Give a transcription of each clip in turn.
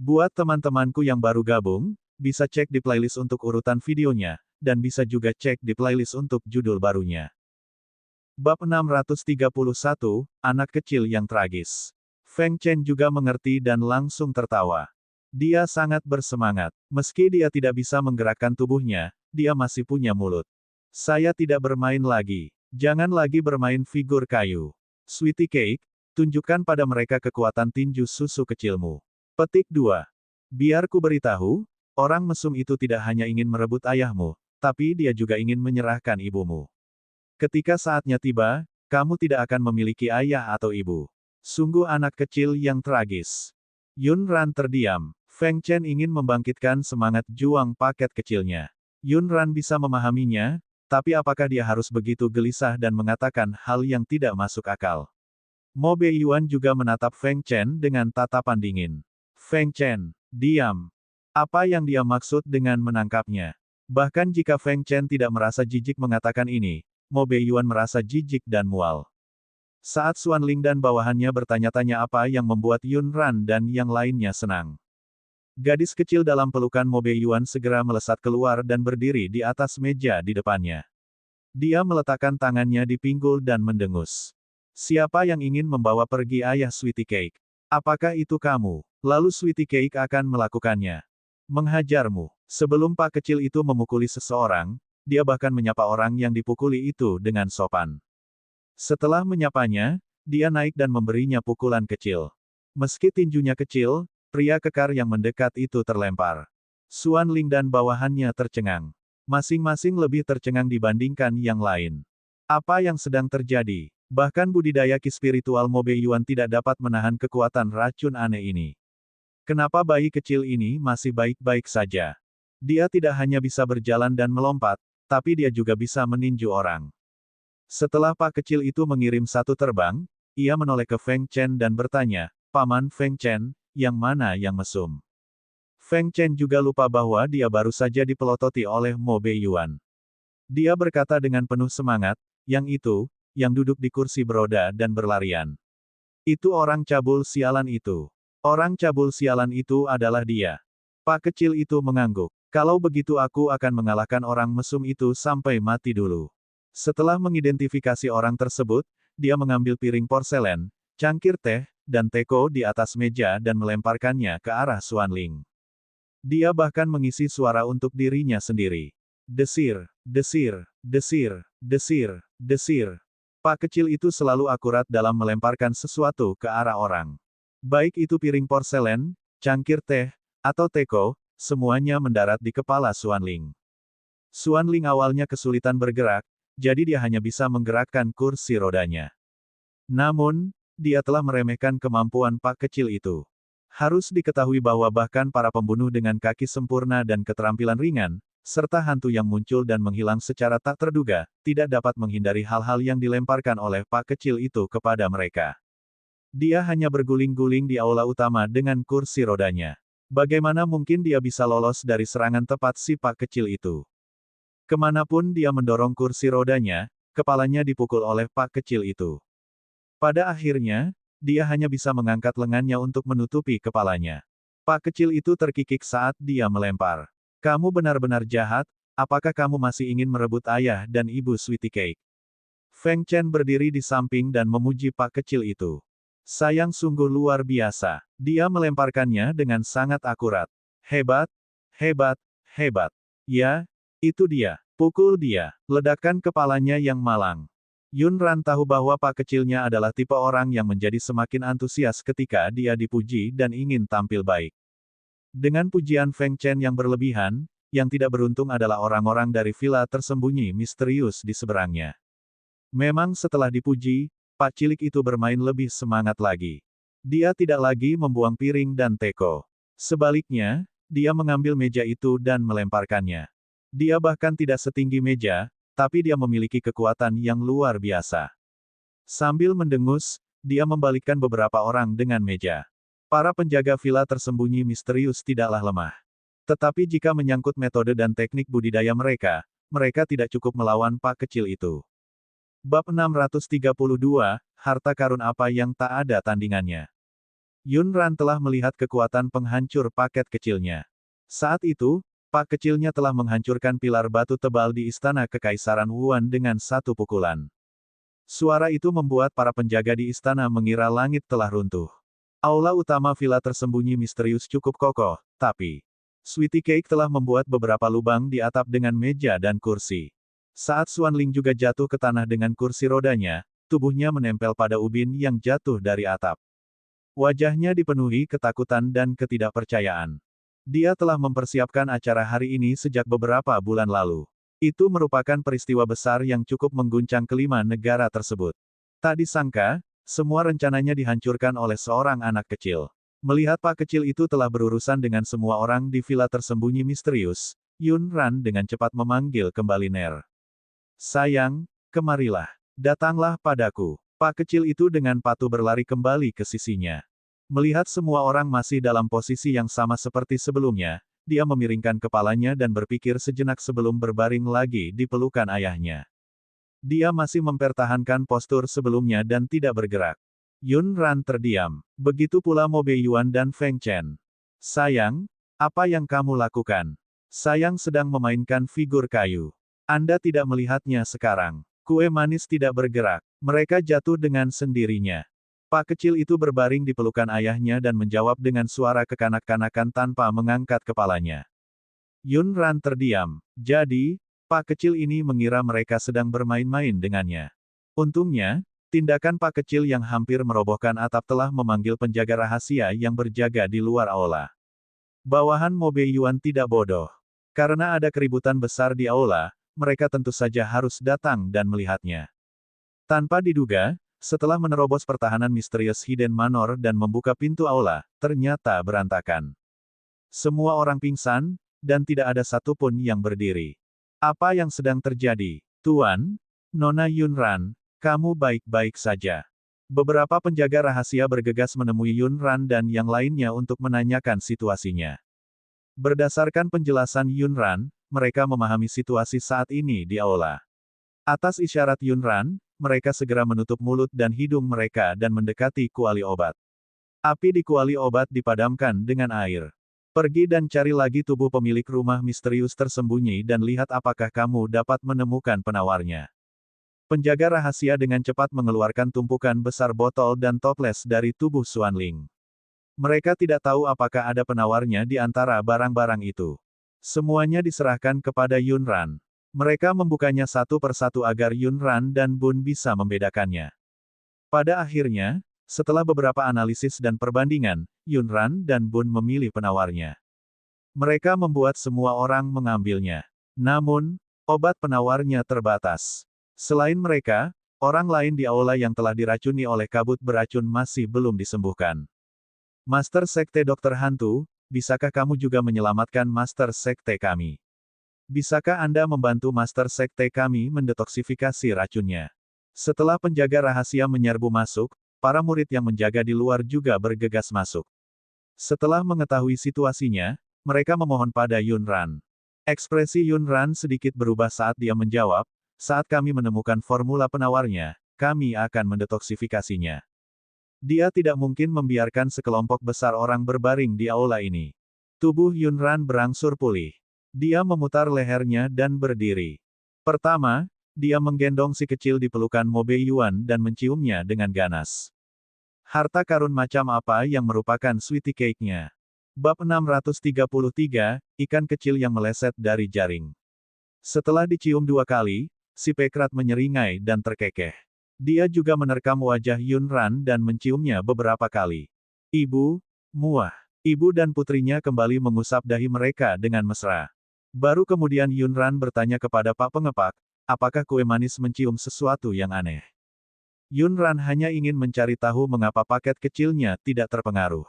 Buat teman-temanku yang baru gabung, bisa cek di playlist untuk urutan videonya, dan bisa juga cek di playlist untuk judul barunya. Bab 631, Anak Kecil yang Tragis. Feng Chen juga mengerti dan langsung tertawa. Dia sangat bersemangat. Meski dia tidak bisa menggerakkan tubuhnya, dia masih punya mulut. Saya tidak bermain lagi. Jangan lagi bermain figur kayu. Sweetie Cake, tunjukkan pada mereka kekuatan tinju susu kecilmu. Petik 2. Biar ku beritahu, orang mesum itu tidak hanya ingin merebut ayahmu, tapi dia juga ingin menyerahkan ibumu. Ketika saatnya tiba, kamu tidak akan memiliki ayah atau ibu. Sungguh anak kecil yang tragis. Yun Ran terdiam. Feng Chen ingin membangkitkan semangat juang paket kecilnya. Yun Ran bisa memahaminya, tapi apakah dia harus begitu gelisah dan mengatakan hal yang tidak masuk akal? Mo Beiyuan juga menatap Feng Chen dengan tatapan dingin. Feng Chen, diam. Apa yang dia maksud dengan menangkapnya? Bahkan jika Feng Chen tidak merasa jijik mengatakan ini, Mo Beiyuan merasa jijik dan mual. Saat Xuan Ling dan bawahannya bertanya-tanya apa yang membuat Yun Ran dan yang lainnya senang. Gadis kecil dalam pelukan Mo Beiyuan segera melesat keluar dan berdiri di atas meja di depannya. Dia meletakkan tangannya di pinggul dan mendengus. Siapa yang ingin membawa pergi ayah Sweetie Cake? Apakah itu kamu? Lalu Sweetie Cake akan melakukannya. Menghajarmu. Sebelum Pak kecil itu memukuli seseorang, dia bahkan menyapa orang yang dipukuli itu dengan sopan. Setelah menyapanya, dia naik dan memberinya pukulan kecil. Meski tinjunya kecil, pria kekar yang mendekat itu terlempar. Xuan Ling dan bawahannya tercengang. Masing-masing lebih tercengang dibandingkan yang lain. Apa yang sedang terjadi? Bahkan budidaya ki spiritual Mo Beiyuan tidak dapat menahan kekuatan racun aneh ini. Kenapa bayi kecil ini masih baik-baik saja? Dia tidak hanya bisa berjalan dan melompat, tapi dia juga bisa meninju orang. Setelah Pak kecil itu mengirim satu terbang, ia menoleh ke Feng Chen dan bertanya, Paman Feng Chen, yang mana yang mesum? Feng Chen juga lupa bahwa dia baru saja dipelototi oleh Mo Beiyuan. Dia berkata dengan penuh semangat, yang itu, yang duduk di kursi beroda dan berlarian. Itu orang cabul sialan itu. Orang cabul sialan itu adalah dia. Pak kecil itu mengangguk. Kalau begitu aku akan mengalahkan orang mesum itu sampai mati dulu. Setelah mengidentifikasi orang tersebut, dia mengambil piring porselen, cangkir teh, dan teko di atas meja dan melemparkannya ke arah Xuan Ling. Dia bahkan mengisi suara untuk dirinya sendiri. Desir, desir, desir, desir, desir. Pak kecil itu selalu akurat dalam melemparkan sesuatu ke arah orang. Baik itu piring porselen, cangkir teh, atau teko, semuanya mendarat di kepala Xuan Ling. Xuan Ling awalnya kesulitan bergerak, jadi dia hanya bisa menggerakkan kursi rodanya. Namun, dia telah meremehkan kemampuan Pak kecil itu. Harus diketahui bahwa bahkan para pembunuh dengan kaki sempurna dan keterampilan ringan, serta hantu yang muncul dan menghilang secara tak terduga, tidak dapat menghindari hal-hal yang dilemparkan oleh Pak kecil itu kepada mereka. Dia hanya berguling-guling di aula utama dengan kursi rodanya. Bagaimana mungkin dia bisa lolos dari serangan tepat si Pak kecil itu? Kemanapun dia mendorong kursi rodanya, kepalanya dipukul oleh Pak kecil itu. Pada akhirnya, dia hanya bisa mengangkat lengannya untuk menutupi kepalanya. Pak kecil itu terkikik saat dia melempar. Kamu benar-benar jahat, apakah kamu masih ingin merebut ayah dan ibu Sweetie Cake? Feng Chen berdiri di samping dan memuji Pak kecil itu. Sayang sungguh luar biasa. Dia melemparkannya dengan sangat akurat. Hebat, hebat, hebat. Ya, itu dia. Pukul dia. Ledakan kepalanya yang malang. Yun Ran tahu bahwa Pak kecilnya adalah tipe orang yang menjadi semakin antusias ketika dia dipuji dan ingin tampil baik. Dengan pujian Feng Chen yang berlebihan, yang tidak beruntung adalah orang-orang dari villa tersembunyi misterius di seberangnya. Memang setelah dipuji, Pak cilik itu bermain lebih semangat lagi. Dia tidak lagi membuang piring dan teko. Sebaliknya, dia mengambil meja itu dan melemparkannya. Dia bahkan tidak setinggi meja, tapi dia memiliki kekuatan yang luar biasa. Sambil mendengus, dia membalikkan beberapa orang dengan meja. Para penjaga villa tersembunyi misterius tidaklah lemah. Tetapi jika menyangkut metode dan teknik budidaya mereka, mereka tidak cukup melawan Pak kecil itu. Bab 632, Harta Karun apa yang tak ada tandingannya. Yunran telah melihat kekuatan penghancur paket kecilnya. Saat itu, pak kecilnya telah menghancurkan pilar batu tebal di Istana Kekaisaran Wuan dengan satu pukulan. Suara itu membuat para penjaga di istana mengira langit telah runtuh. Aula utama villa tersembunyi misterius cukup kokoh, tapi Sweetie Cake telah membuat beberapa lubang di atap dengan meja dan kursi. Saat Xuanling juga jatuh ke tanah dengan kursi rodanya, tubuhnya menempel pada ubin yang jatuh dari atap. Wajahnya dipenuhi ketakutan dan ketidakpercayaan. Dia telah mempersiapkan acara hari ini sejak beberapa bulan lalu. Itu merupakan peristiwa besar yang cukup mengguncang kelima negara tersebut. Tak disangka, semua rencananya dihancurkan oleh seorang anak kecil. Melihat pak kecil itu telah berurusan dengan semua orang di villa tersembunyi misterius, Yunran dengan cepat memanggil kembali Ner. Sayang, kemarilah. Datanglah padaku. Pak kecil itu dengan patuh berlari kembali ke sisinya. Melihat semua orang masih dalam posisi yang sama seperti sebelumnya, dia memiringkan kepalanya dan berpikir sejenak sebelum berbaring lagi di pelukan ayahnya. Dia masih mempertahankan postur sebelumnya dan tidak bergerak. Yunran terdiam. Begitu pula Mo Beiyuan dan Feng Chen. Sayang, apa yang kamu lakukan? Sayang sedang memainkan figur kayu. Anda tidak melihatnya sekarang. Kue manis tidak bergerak. Mereka jatuh dengan sendirinya. Pak kecil itu berbaring di pelukan ayahnya dan menjawab dengan suara kekanak-kanakan tanpa mengangkat kepalanya. Yunran terdiam. Jadi, Pak kecil ini mengira mereka sedang bermain-main dengannya. Untungnya, tindakan Pak kecil yang hampir merobohkan atap telah memanggil penjaga rahasia yang berjaga di luar aula. Bawahan Mo Beiyuan tidak bodoh. Karena ada keributan besar di aula, mereka tentu saja harus datang dan melihatnya. Tanpa diduga, setelah menerobos pertahanan misterius Hidden Manor dan membuka pintu aula, ternyata berantakan. Semua orang pingsan, dan tidak ada satupun yang berdiri. Apa yang sedang terjadi? Tuan, Nona Yunran, kamu baik-baik saja. Beberapa penjaga rahasia bergegas menemui Yunran dan yang lainnya untuk menanyakan situasinya. Berdasarkan penjelasan Yunran, mereka memahami situasi saat ini di aula. Atas isyarat Yunran, mereka segera menutup mulut dan hidung mereka dan mendekati kuali obat. Api di kuali obat dipadamkan dengan air. Pergi dan cari lagi tubuh pemilik rumah misterius tersembunyi dan lihat apakah kamu dapat menemukan penawarnya. Penjaga rahasia dengan cepat mengeluarkan tumpukan besar botol dan toples dari tubuh Xuanling. Mereka tidak tahu apakah ada penawarnya di antara barang-barang itu. Semuanya diserahkan kepada Yunran. Mereka membukanya satu persatu agar Yunran dan Bun bisa membedakannya. Pada akhirnya, setelah beberapa analisis dan perbandingan, Yunran dan Bun memilih penawarnya. Mereka membuat semua orang mengambilnya. Namun, obat penawarnya terbatas. Selain mereka, orang lain di aula yang telah diracuni oleh kabut beracun masih belum disembuhkan. Master Sekte Dokter Hantu, bisakah kamu juga menyelamatkan Master Sekte kami? Bisakah Anda membantu Master Sekte kami mendetoksifikasi racunnya? Setelah penjaga rahasia menyerbu masuk, para murid yang menjaga di luar juga bergegas masuk. Setelah mengetahui situasinya, mereka memohon pada Yunran. Ekspresi Yunran sedikit berubah saat dia menjawab, saat kami menemukan formula penawarnya, kami akan mendetoksifikasinya. Dia tidak mungkin membiarkan sekelompok besar orang berbaring di aula ini. Tubuh Yunran berangsur pulih. Dia memutar lehernya dan berdiri. Pertama, dia menggendong si kecil di pelukan Mo Beiyuan dan menciumnya dengan ganas. Harta karun macam apa yang merupakan Sweetie Cake-nya? Bab 633, Ikan Kecil yang Meleset dari Jaring. Setelah dicium 2 kali, si Pekrat menyeringai dan terkekeh. Dia juga menerkam wajah Yunran dan menciumnya beberapa kali. Ibu, muah. Ibu dan putrinya kembali mengusap dahi mereka dengan mesra. Baru kemudian Yunran bertanya kepada Pak Pengepak, apakah kue manis mencium sesuatu yang aneh. Yunran hanya ingin mencari tahu mengapa paket kecilnya tidak terpengaruh.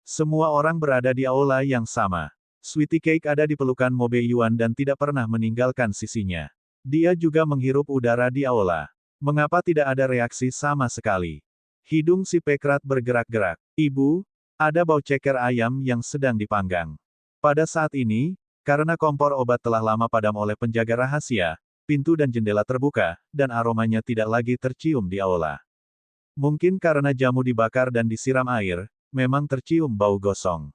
Semua orang berada di aula yang sama. Sweetie Cake ada di pelukan Mo Beiyuan dan tidak pernah meninggalkan sisinya. Dia juga menghirup udara di aula. Mengapa tidak ada reaksi sama sekali? Hidung si Pekrat bergerak-gerak. Ibu, ada bau ceker ayam yang sedang dipanggang. Pada saat ini, karena kompor obat telah lama padam oleh penjaga rahasia, pintu dan jendela terbuka, dan aromanya tidak lagi tercium di aula. Mungkin karena jamu dibakar dan disiram air, memang tercium bau gosong.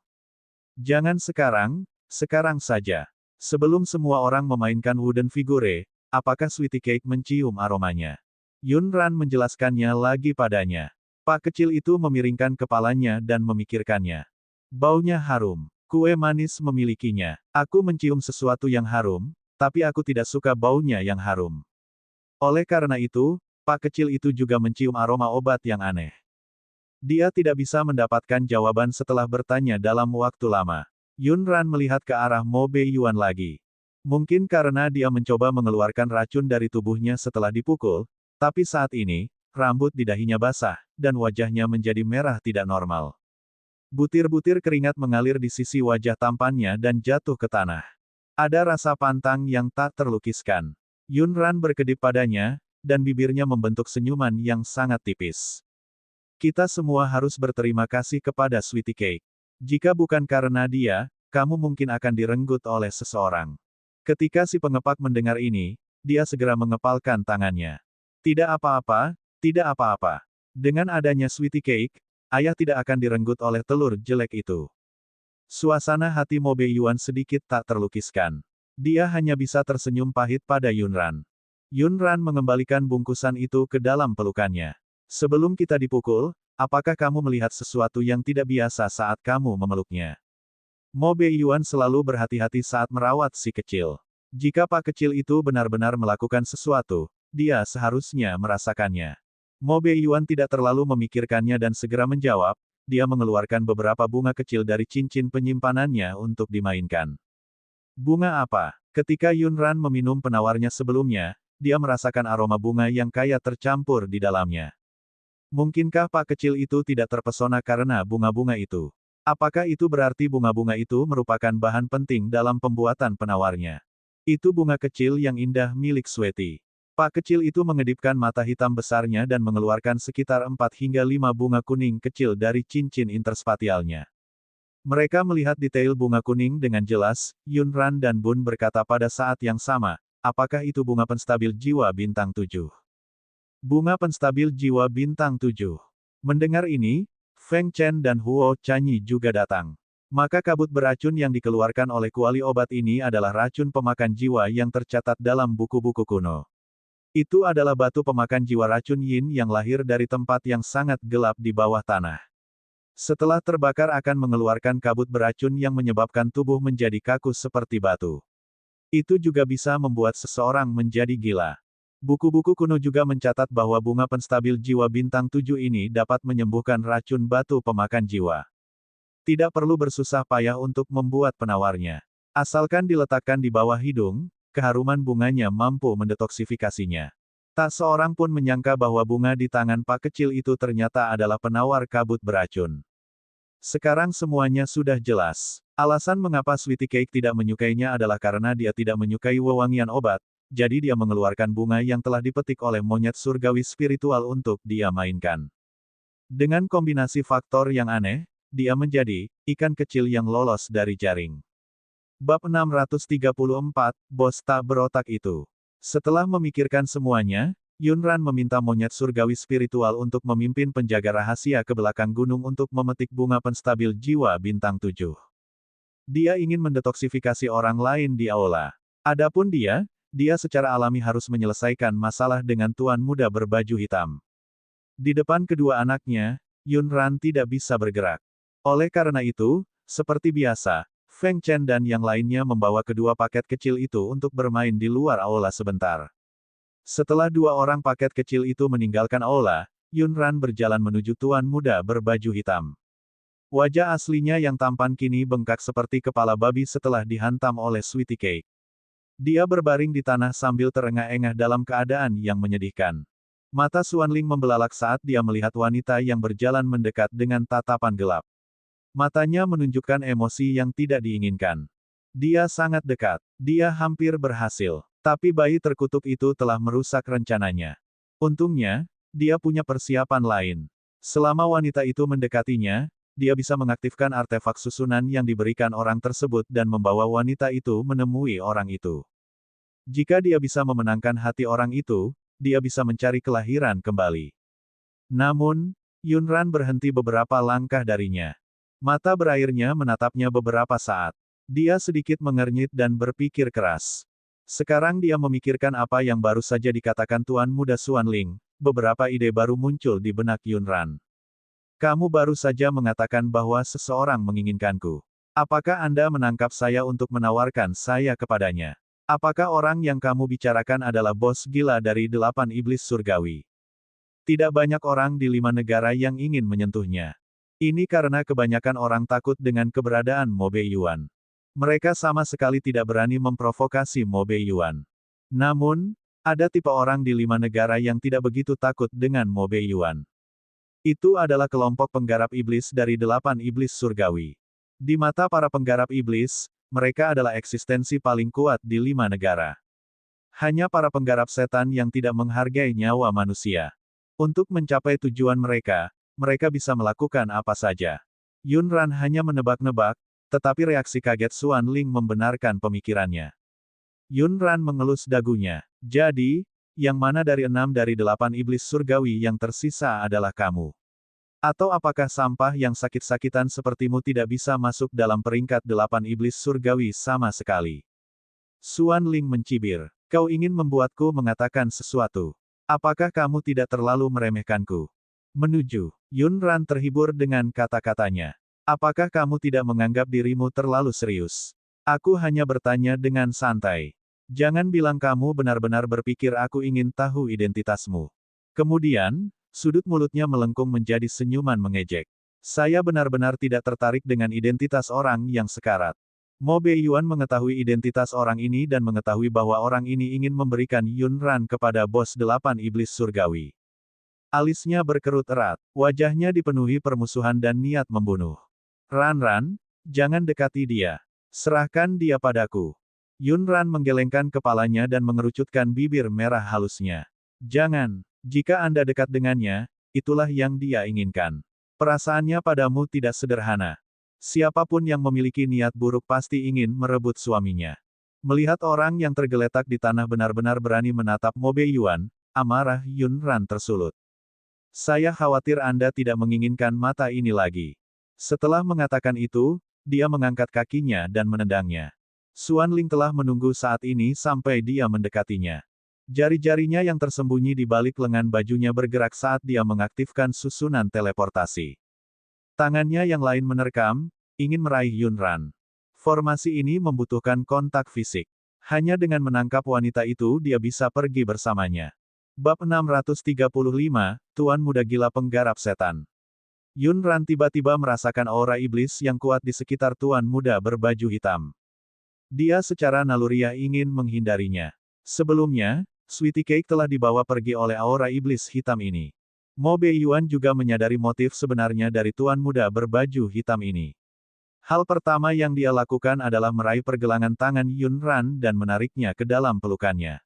Jangan sekarang, sekarang saja. Sebelum semua orang memainkan wooden figure, apakah Sweetie Cake mencium aromanya? Yunran menjelaskannya lagi padanya. Pak kecil itu memiringkan kepalanya dan memikirkannya. Baunya harum. Kue manis memilikinya. Aku mencium sesuatu yang harum, tapi aku tidak suka baunya yang harum. Oleh karena itu, Pak kecil itu juga mencium aroma obat yang aneh. Dia tidak bisa mendapatkan jawaban setelah bertanya dalam waktu lama. Yunran melihat ke arah Mo Beiyuan lagi. Mungkin karena dia mencoba mengeluarkan racun dari tubuhnya setelah dipukul, tapi saat ini, rambut di dahinya basah, dan wajahnya menjadi merah tidak normal. Butir-butir keringat mengalir di sisi wajah tampannya dan jatuh ke tanah. Ada rasa pantang yang tak terlukiskan. Yunran berkedip padanya, dan bibirnya membentuk senyuman yang sangat tipis. Kita semua harus berterima kasih kepada Sweetie Cake. Jika bukan karena dia, kamu mungkin akan direnggut oleh seseorang. Ketika si pengepak mendengar ini, dia segera mengepalkan tangannya. Tidak apa-apa, tidak apa-apa. Dengan adanya Sweetie Cake, ayah tidak akan direnggut oleh telur jelek itu. Suasana hati Mo Beiyuan sedikit tak terlukiskan. Dia hanya bisa tersenyum pahit pada Yunran. Yunran mengembalikan bungkusan itu ke dalam pelukannya. Sebelum kita dipukul, apakah kamu melihat sesuatu yang tidak biasa saat kamu memeluknya? Mo Beiyuan selalu berhati-hati saat merawat si kecil. Jika Pak kecil itu benar-benar melakukan sesuatu, dia seharusnya merasakannya. Mo Beiyuan tidak terlalu memikirkannya dan segera menjawab, dia mengeluarkan beberapa bunga kecil dari cincin penyimpanannya untuk dimainkan. Bunga apa? Ketika Yunran meminum penawarnya sebelumnya, dia merasakan aroma bunga yang kaya tercampur di dalamnya. Mungkinkah Pak kecil itu tidak terpesona karena bunga-bunga itu? Apakah itu berarti bunga-bunga itu merupakan bahan penting dalam pembuatan penawarnya? Itu bunga kecil yang indah milik Sweetie. Pak kecil itu mengedipkan mata hitam besarnya dan mengeluarkan sekitar 4 hingga 5 bunga kuning kecil dari cincin interspatialnya. Mereka melihat detail bunga kuning dengan jelas, Yunran dan Bun berkata pada saat yang sama, apakah itu bunga penstabil jiwa bintang 7? Bunga penstabil jiwa bintang 7. Mendengar ini, Feng Chen dan Huo Chanyi juga datang. Maka kabut beracun yang dikeluarkan oleh kuali obat ini adalah racun pemakan jiwa yang tercatat dalam buku-buku kuno. Itu adalah batu pemakan jiwa racun yin yang lahir dari tempat yang sangat gelap di bawah tanah. Setelah terbakar akan mengeluarkan kabut beracun yang menyebabkan tubuh menjadi kaku seperti batu. Itu juga bisa membuat seseorang menjadi gila. Buku-buku kuno juga mencatat bahwa bunga penstabil jiwa bintang 7 ini dapat menyembuhkan racun batu pemakan jiwa. Tidak perlu bersusah payah untuk membuat penawarnya. Asalkan diletakkan di bawah hidung, keharuman bunganya mampu mendetoksifikasinya. Tak seorang pun menyangka bahwa bunga di tangan Pak kecil itu ternyata adalah penawar kabut beracun. Sekarang semuanya sudah jelas. Alasan mengapa Sweetie Cake tidak menyukainya adalah karena dia tidak menyukai wewangian obat, jadi dia mengeluarkan bunga yang telah dipetik oleh monyet surgawi spiritual untuk dia mainkan. Dengan kombinasi faktor yang aneh, dia menjadi ikan kecil yang lolos dari jaring. Bab 634, Bos tak berotak itu. Setelah memikirkan semuanya, Yunran meminta monyet surgawi spiritual untuk memimpin penjaga rahasia ke belakang gunung untuk memetik bunga penstabil jiwa bintang 7. Dia ingin mendetoksifikasi orang lain di aula. Adapun dia secara alami harus menyelesaikan masalah dengan tuan muda berbaju hitam. Di depan kedua anaknya, Yunran tidak bisa bergerak. Oleh karena itu, seperti biasa, Feng Chen dan yang lainnya membawa kedua paket kecil itu untuk bermain di luar aula sebentar. Setelah dua orang paket kecil itu meninggalkan aula, Yunran berjalan menuju tuan muda berbaju hitam. Wajah aslinya yang tampan kini bengkak seperti kepala babi setelah dihantam oleh Sweetie Cake. Dia berbaring di tanah sambil terengah-engah dalam keadaan yang menyedihkan. Mata Xuanling membelalak saat dia melihat wanita yang berjalan mendekat dengan tatapan gelap. Matanya menunjukkan emosi yang tidak diinginkan. Dia sangat dekat. Dia hampir berhasil. Tapi bayi terkutuk itu telah merusak rencananya. Untungnya, dia punya persiapan lain. Selama wanita itu mendekatinya, dia bisa mengaktifkan artefak susunan yang diberikan orang tersebut dan membawa wanita itu menemui orang itu. Jika dia bisa memenangkan hati orang itu, dia bisa mencari kelahiran kembali. Namun, Yunran berhenti beberapa langkah darinya. Mata berairnya menatapnya beberapa saat. Dia sedikit mengernyit dan berpikir keras. Sekarang dia memikirkan apa yang baru saja dikatakan Tuan Muda Xuan Ling. Beberapa ide baru muncul di benak Yunran. Kamu baru saja mengatakan bahwa seseorang menginginkanku. Apakah Anda menangkap saya untuk menawarkan saya kepadanya? Apakah orang yang kamu bicarakan adalah bos gila dari 8 iblis surgawi? Tidak banyak orang di 5 negara yang ingin menyentuhnya. Ini karena kebanyakan orang takut dengan keberadaan Mo Beiyuan. Mereka sama sekali tidak berani memprovokasi Mo Beiyuan. Namun, ada tipe orang di 5 negara yang tidak begitu takut dengan Mo Beiyuan. Itu adalah kelompok penggarap iblis dari 8 iblis surgawi. Di mata para penggarap iblis, mereka adalah eksistensi paling kuat di 5 negara. Hanya para penggarap setan yang tidak menghargai nyawa manusia. Untuk mencapai tujuan mereka, mereka bisa melakukan apa saja. Yunran hanya menebak-nebak, tetapi reaksi kaget Xuan Ling membenarkan pemikirannya. Yunran mengelus dagunya. Jadi, yang mana dari 6 dari 8 iblis surgawi yang tersisa adalah kamu? Atau apakah sampah yang sakit-sakitan sepertimu tidak bisa masuk dalam peringkat 8 iblis surgawi sama sekali? Xuan Ling mencibir. Kau ingin membuatku mengatakan sesuatu. Apakah kamu tidak terlalu meremehkanku? Menuju. Yunran terhibur dengan kata-katanya. Apakah kamu tidak menganggap dirimu terlalu serius? Aku hanya bertanya dengan santai. Jangan bilang kamu benar-benar berpikir aku ingin tahu identitasmu. Kemudian, sudut mulutnya melengkung menjadi senyuman mengejek. Saya benar-benar tidak tertarik dengan identitas orang yang sekarat. Mo Beiyuan mengetahui identitas orang ini dan mengetahui bahwa orang ini ingin memberikan Yunran kepada bos 8 iblis surgawi. Alisnya berkerut erat, wajahnya dipenuhi permusuhan dan niat membunuh. Ran, jangan dekati dia. Serahkan dia padaku. Yunran menggelengkan kepalanya dan mengerucutkan bibir merah halusnya. Jangan, jika Anda dekat dengannya, itulah yang dia inginkan. Perasaannya padamu tidak sederhana. Siapapun yang memiliki niat buruk pasti ingin merebut suaminya. Melihat orang yang tergeletak di tanah benar-benar berani menatap Mo Beiyuan, amarah Yunran tersulut. Saya khawatir Anda tidak menginginkan mata ini lagi. Setelah mengatakan itu, dia mengangkat kakinya dan menendangnya. Xuan Ling telah menunggu saat ini sampai dia mendekatinya. Jari-jarinya yang tersembunyi di balik lengan bajunya bergerak saat dia mengaktifkan susunan teleportasi. Tangannya yang lain menerkam, ingin meraih Yunran. Formasi ini membutuhkan kontak fisik. Hanya dengan menangkap wanita itu dia bisa pergi bersamanya. Bab 635, Tuan Muda Gila Penggarap Setan. Yunran tiba-tiba merasakan aura iblis yang kuat di sekitar Tuan Muda berbaju hitam. Dia secara naluriah ingin menghindarinya. Sebelumnya, Sweetie Cake telah dibawa pergi oleh aura iblis hitam ini. Mo Beiyuan juga menyadari motif sebenarnya dari Tuan Muda berbaju hitam ini. Hal pertama yang dia lakukan adalah meraih pergelangan tangan Yunran dan menariknya ke dalam pelukannya.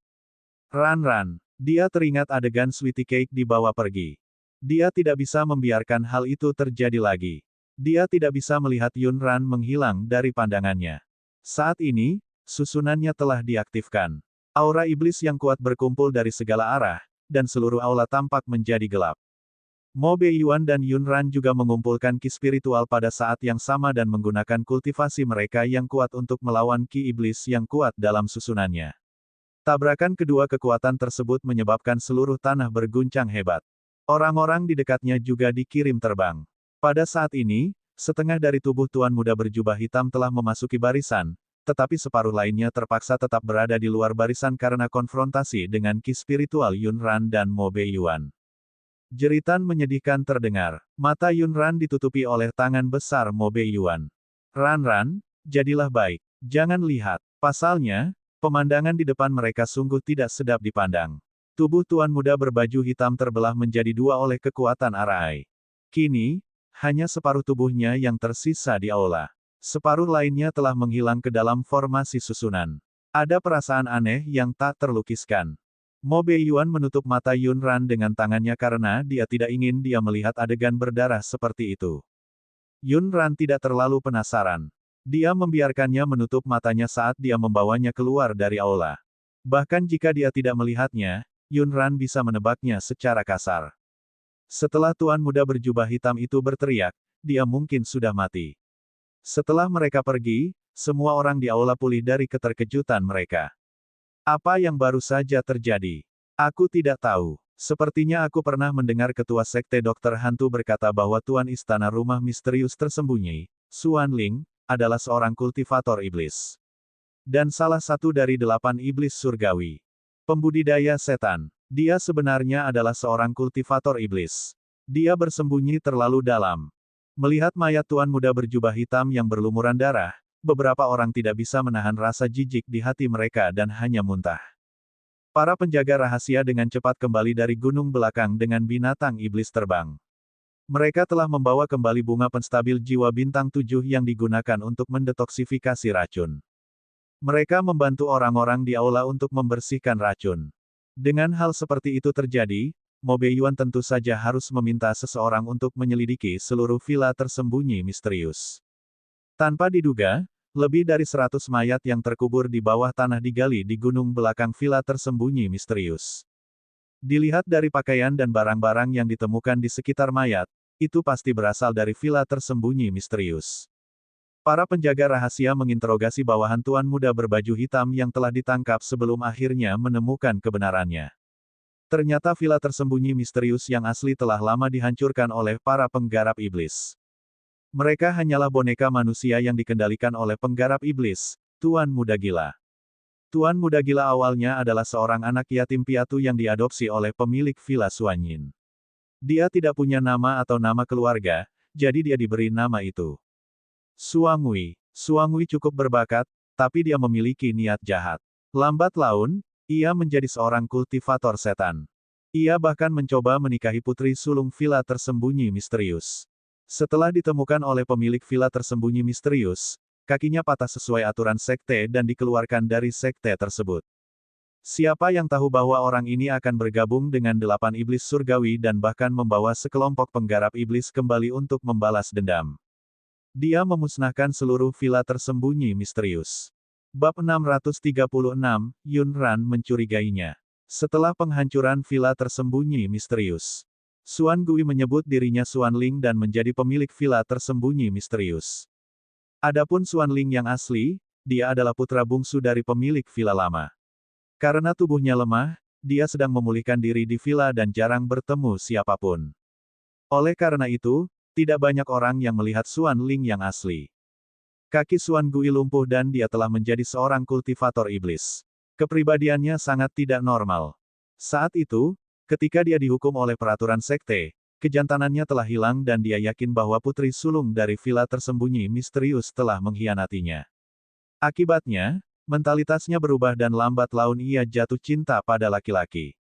Ran, dia teringat adegan Sweetie Cake dibawa pergi. Dia tidak bisa membiarkan hal itu terjadi lagi. Dia tidak bisa melihat Yunran menghilang dari pandangannya. Saat ini, susunannya telah diaktifkan. Aura iblis yang kuat berkumpul dari segala arah, dan seluruh aula tampak menjadi gelap. Mo Beiyuan dan Yunran juga mengumpulkan ki spiritual pada saat yang sama dan menggunakan kultivasi mereka yang kuat untuk melawan ki iblis yang kuat dalam susunannya. Tabrakan kedua kekuatan tersebut menyebabkan seluruh tanah berguncang hebat. Orang-orang di dekatnya juga dikirim terbang. Pada saat ini, setengah dari tubuh Tuan Muda berjubah hitam telah memasuki barisan, tetapi separuh lainnya terpaksa tetap berada di luar barisan karena konfrontasi dengan ki spiritual Yunran dan Mo Beiyuan. Jeritan menyedihkan terdengar. Mata Yunran ditutupi oleh tangan besar Mo Beiyuan. Ran, jadilah baik. Jangan lihat. Pasalnya, pemandangan di depan mereka sungguh tidak sedap dipandang. Tubuh Tuan Muda berbaju hitam terbelah menjadi dua oleh kekuatan Arai. Kini, hanya separuh tubuhnya yang tersisa di aula. Separuh lainnya telah menghilang ke dalam formasi susunan. Ada perasaan aneh yang tak terlukiskan. Mo Beiyuan menutup mata Yunran dengan tangannya karena dia tidak ingin dia melihat adegan berdarah seperti itu. Yunran tidak terlalu penasaran. Dia membiarkannya menutup matanya saat dia membawanya keluar dari aula. Bahkan jika dia tidak melihatnya, Yunran bisa menebaknya secara kasar. Setelah tuan muda berjubah hitam itu berteriak, dia mungkin sudah mati. Setelah mereka pergi, semua orang di aula pulih dari keterkejutan mereka. Apa yang baru saja terjadi? Aku tidak tahu. Sepertinya aku pernah mendengar ketua sekte dokter hantu berkata bahwa tuan istana rumah misterius tersembunyi, Xuan Ling, adalah seorang kultivator iblis. Dan salah satu dari 8 iblis surgawi. Pembudidaya setan. Dia sebenarnya adalah seorang kultivator iblis. Dia bersembunyi terlalu dalam. Melihat mayat tuan muda berjubah hitam yang berlumuran darah, beberapa orang tidak bisa menahan rasa jijik di hati mereka dan hanya muntah. Para penjaga rahasia dengan cepat kembali dari gunung belakang dengan binatang iblis terbang. Mereka telah membawa kembali bunga penstabil jiwa bintang 7 yang digunakan untuk mendetoksifikasi racun. Mereka membantu orang-orang di aula untuk membersihkan racun. Dengan hal seperti itu terjadi, Mo Beiyuan tentu saja harus meminta seseorang untuk menyelidiki seluruh villa tersembunyi misterius. Tanpa diduga, lebih dari 100 mayat yang terkubur di bawah tanah digali di gunung belakang villa tersembunyi misterius. Dilihat dari pakaian dan barang-barang yang ditemukan di sekitar mayat, itu pasti berasal dari villa tersembunyi misterius. Para penjaga rahasia menginterogasi bawahan tuan muda berbaju hitam yang telah ditangkap sebelum akhirnya menemukan kebenarannya. Ternyata villa tersembunyi misterius yang asli telah lama dihancurkan oleh para penggarap iblis. Mereka hanyalah boneka manusia yang dikendalikan oleh penggarap iblis, Tuan Muda Gila. Tuan Muda Gila awalnya adalah seorang anak yatim piatu yang diadopsi oleh pemilik villa Suanyin. Dia tidak punya nama atau nama keluarga, jadi dia diberi nama itu. Suangui. Suangui cukup berbakat, tapi dia memiliki niat jahat. Lambat laun, ia menjadi seorang kultivator setan. Ia bahkan mencoba menikahi putri sulung villa tersembunyi misterius. Setelah ditemukan oleh pemilik villa tersembunyi misterius, kakinya patah sesuai aturan sekte dan dikeluarkan dari sekte tersebut. Siapa yang tahu bahwa orang ini akan bergabung dengan 8 iblis surgawi dan bahkan membawa sekelompok penggarap iblis kembali untuk membalas dendam. Dia memusnahkan seluruh villa tersembunyi misterius. Bab 636, Yun Ran mencurigainya. Setelah penghancuran villa tersembunyi misterius, Xuan Gui menyebut dirinya Xuan Ling dan menjadi pemilik villa tersembunyi misterius. Adapun Xuan Ling yang asli, dia adalah putra bungsu dari pemilik villa lama. Karena tubuhnya lemah, dia sedang memulihkan diri di villa dan jarang bertemu siapapun. Oleh karena itu, tidak banyak orang yang melihat Xuan Ling yang asli. Kaki Xuan Gui lumpuh dan dia telah menjadi seorang kultivator iblis. Kepribadiannya sangat tidak normal. Saat itu, ketika dia dihukum oleh peraturan sekte, kejantanannya telah hilang dan dia yakin bahwa putri sulung dari villa tersembunyi misterius telah mengkhianatinya. Akibatnya, mentalitasnya berubah dan lambat laun ia jatuh cinta pada laki-laki.